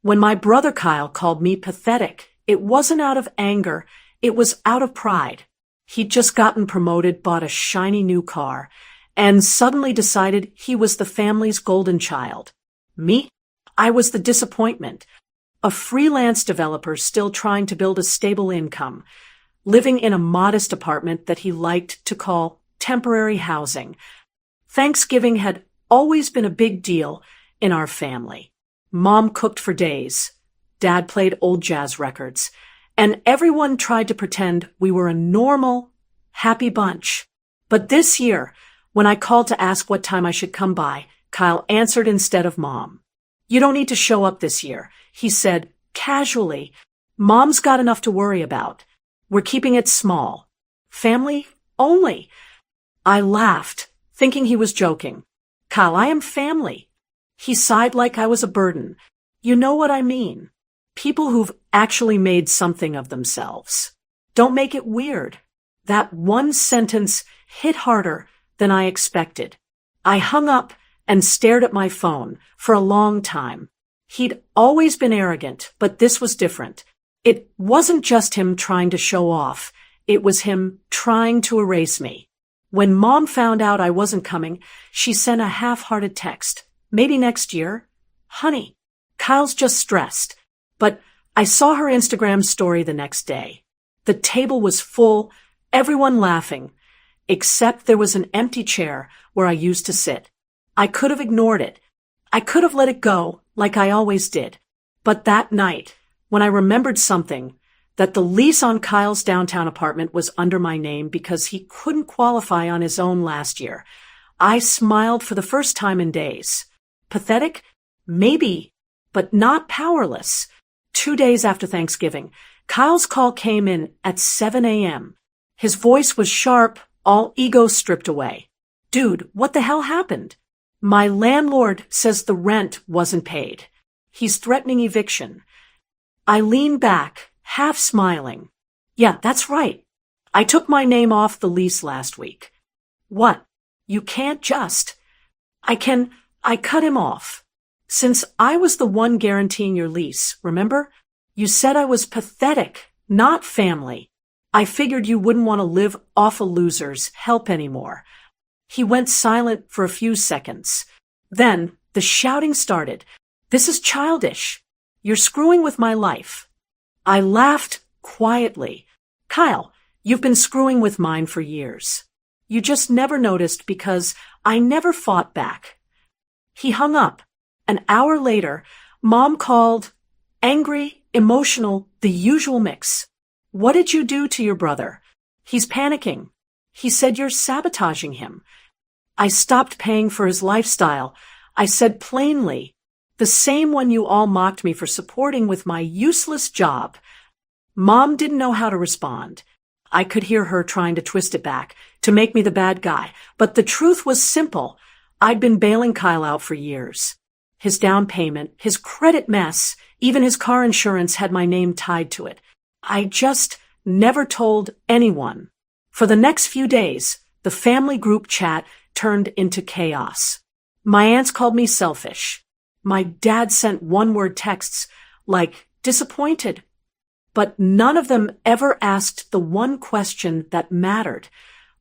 When my brother Kyle called me pathetic, it wasn't out of anger, it was out of pride. He'd just gotten promoted, bought a shiny new car, and suddenly decided he was the family's golden child. Me? I was the disappointment. A freelance developer still trying to build a stable income, living in a modest apartment that he liked to call temporary housing. Thanksgiving had always been a big deal in our family. Mom cooked for days. Dad played old jazz records. And everyone tried to pretend we were a normal, happy bunch. But this year, when I called to ask what time I should come by, Kyle answered instead of Mom. "You don't need to show up this year," he said casually. "Mom's got enough to worry about. We're keeping it small. Family only." I laughed, thinking he was joking. "Kyle, I am family." He sighed like I was a burden. "You know what I mean. People who've actually made something of themselves. Don't make it weird." That one sentence hit harder than I expected. I hung up and stared at my phone for a long time. He'd always been arrogant, but this was different. It wasn't just him trying to show off. It was him trying to erase me. When Mom found out I wasn't coming, she sent a half-hearted text. "Maybe next year. Honey, Kyle's just stressed." But I saw her Instagram story the next day. The table was full, everyone laughing, except there was an empty chair where I used to sit. I could have ignored it. I could have let it go, like I always did. But that night, when I remembered something, that the lease on Kyle's downtown apartment was under my name because he couldn't qualify on his own last year, I smiled for the first time in days. Pathetic? Maybe, but not powerless. 2 days after Thanksgiving, Kyle's call came in at 7 a.m. His voice was sharp, all ego stripped away. "Dude, what the hell happened?" "My landlord says the rent wasn't paid. He's threatening eviction." I leaned back, half smiling. "Yeah, that's right. I took my name off the lease last week." "What? You can't just..." I cut him off. "Since I was the one guaranteeing your lease, remember? You said I was pathetic, not family. I figured you wouldn't want to live off a loser's help anymore." He went silent for a few seconds. Then the shouting started. "This is childish. You're screwing with my life." I laughed quietly. "Kyle, you've been screwing with mine for years. You just never noticed because I never fought back." He hung up. An hour later, Mom called, angry, emotional, the usual mix. "What did you do to your brother? He's panicking. He said you're sabotaging him." I stopped paying for his lifestyle. I said plainly, "The same one you all mocked me for supporting with my useless job." Mom didn't know how to respond. I could hear her trying to twist it back, to make me the bad guy. But the truth was simple. I'd been bailing Kyle out for years. His down payment, his credit mess, even his car insurance had my name tied to it. I just never told anyone. For the next few days, the family group chat turned into chaos. My aunts called me selfish. My dad sent one-word texts like disappointed. But none of them ever asked the one question that mattered.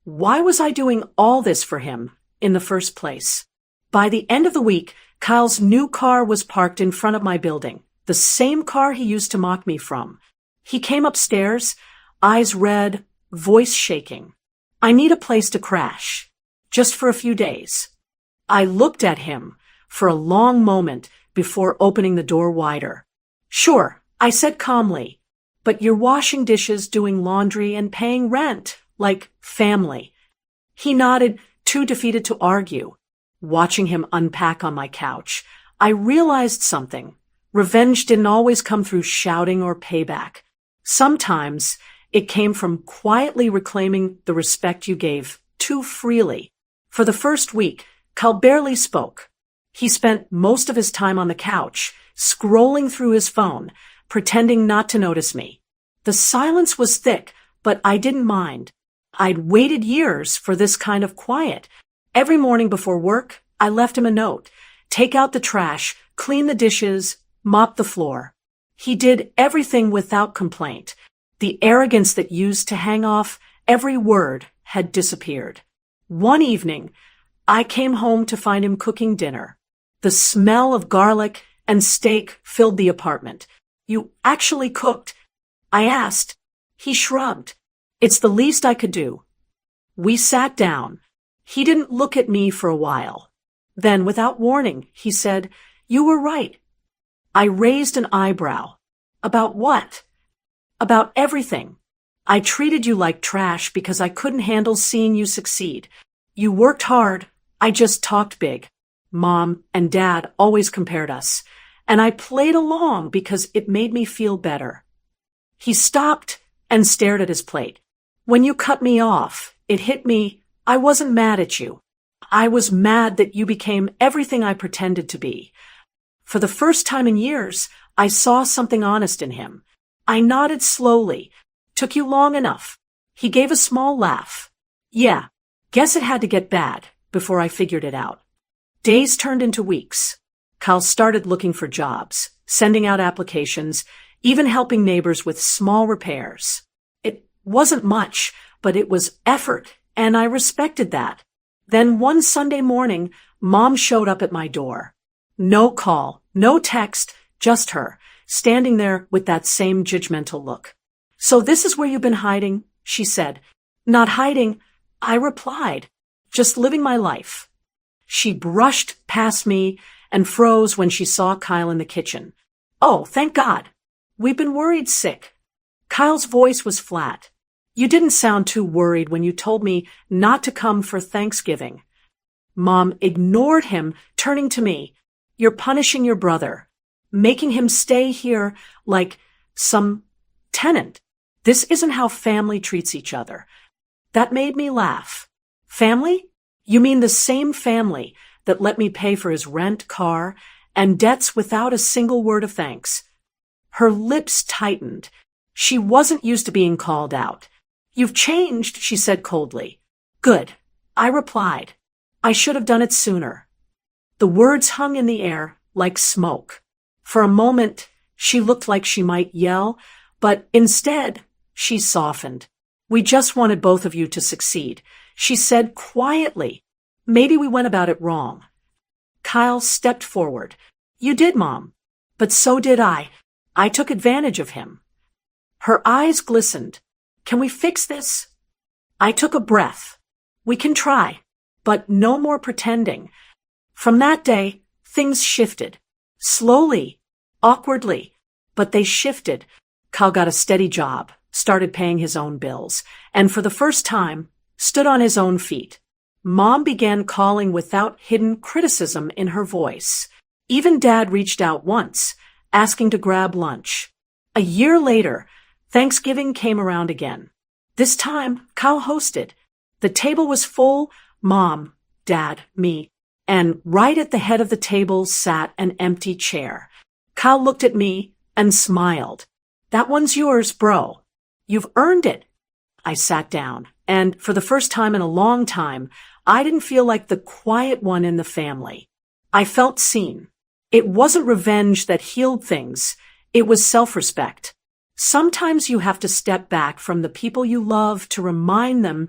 Why was I doing all this for him in the first place? By the end of the week, Kyle's new car was parked in front of my building, the same car he used to mock me from. He came upstairs, eyes red, voice shaking. "I need a place to crash, just for a few days." I looked at him for a long moment before opening the door wider. "Sure," I said calmly, "but you're washing dishes, doing laundry, and paying rent, like family." He nodded, too defeated to argue. Watching him unpack on my couch, I realized something. Revenge didn't always come through shouting or payback. Sometimes it came from quietly reclaiming the respect you gave too freely. For the first week, Kyle barely spoke. He spent most of his time on the couch, scrolling through his phone, pretending not to notice me. The silence was thick, but I didn't mind. I'd waited years for this kind of quiet. Every morning before work, I left him a note. Take out the trash, clean the dishes, mopped the floor. He did everything without complaint. The arrogance that used to hang off every word had disappeared. One evening, I came home to find him cooking dinner. The smell of garlic and steak filled the apartment. "You actually cooked?" I asked. He shrugged. "It's the least I could do." We sat down. He didn't look at me for a while. Then, without warning, he said, "You were right." I raised an eyebrow. "About what?" "About everything. I treated you like trash because I couldn't handle seeing you succeed. You worked hard. I just talked big. Mom and Dad always compared us, and I played along because it made me feel better." He stopped and stared at his plate. "When you cut me off, it hit me. I wasn't mad at you. I was mad that you became everything I pretended to be." For the first time in years, I saw something honest in him. I nodded slowly. "Took you long enough." He gave a small laugh. "Yeah, guess it had to get bad before I figured it out." Days turned into weeks. Kyle started looking for jobs, sending out applications, even helping neighbors with small repairs. It wasn't much, but it was effort, and I respected that. Then one Sunday morning, Mom showed up at my door. No call, no text, just her, standing there with that same judgmental look. "So this is where you've been hiding?" she said. "Not hiding," I replied. "Just living my life." She brushed past me and froze when she saw Kyle in the kitchen. "Oh, thank God. We've been worried sick." Kyle's voice was flat. "You didn't sound too worried when you told me not to come for Thanksgiving." Mom ignored him, turning to me. "You're punishing your brother, making him stay here like some tenant. This isn't how family treats each other." That made me laugh. "Family? You mean the same family that let me pay for his rent, car, and debts without a single word of thanks?" Her lips tightened. She wasn't used to being called out. "You've changed," she said coldly. "Good," I replied. "I should have done it sooner." The words hung in the air like smoke. For a moment, she looked like she might yell, but instead, she softened. "We just wanted both of you to succeed," she said quietly. "Maybe we went about it wrong." Kyle stepped forward. "You did, Mom. But so did I. I took advantage of him." Her eyes glistened. "Can we fix this?" I took a breath. "We can try, but no more pretending." From that day, things shifted. Slowly, awkwardly, but they shifted. Kyle got a steady job, started paying his own bills, and for the first time, stood on his own feet. Mom began calling without hidden criticism in her voice. Even Dad reached out once, asking to grab lunch. A year later, Thanksgiving came around again. This time, Kyle hosted. The table was full, Mom, Dad, me, and right at the head of the table sat an empty chair. Kyle looked at me and smiled. "That one's yours, bro. You've earned it." I sat down, and for the first time in a long time, I didn't feel like the quiet one in the family. I felt seen. It wasn't revenge that healed things. It was self-respect. Sometimes you have to step back from the people you love to remind them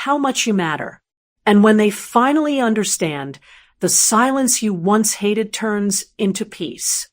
how much you matter. And when they finally understand, the silence you once hated turns into peace.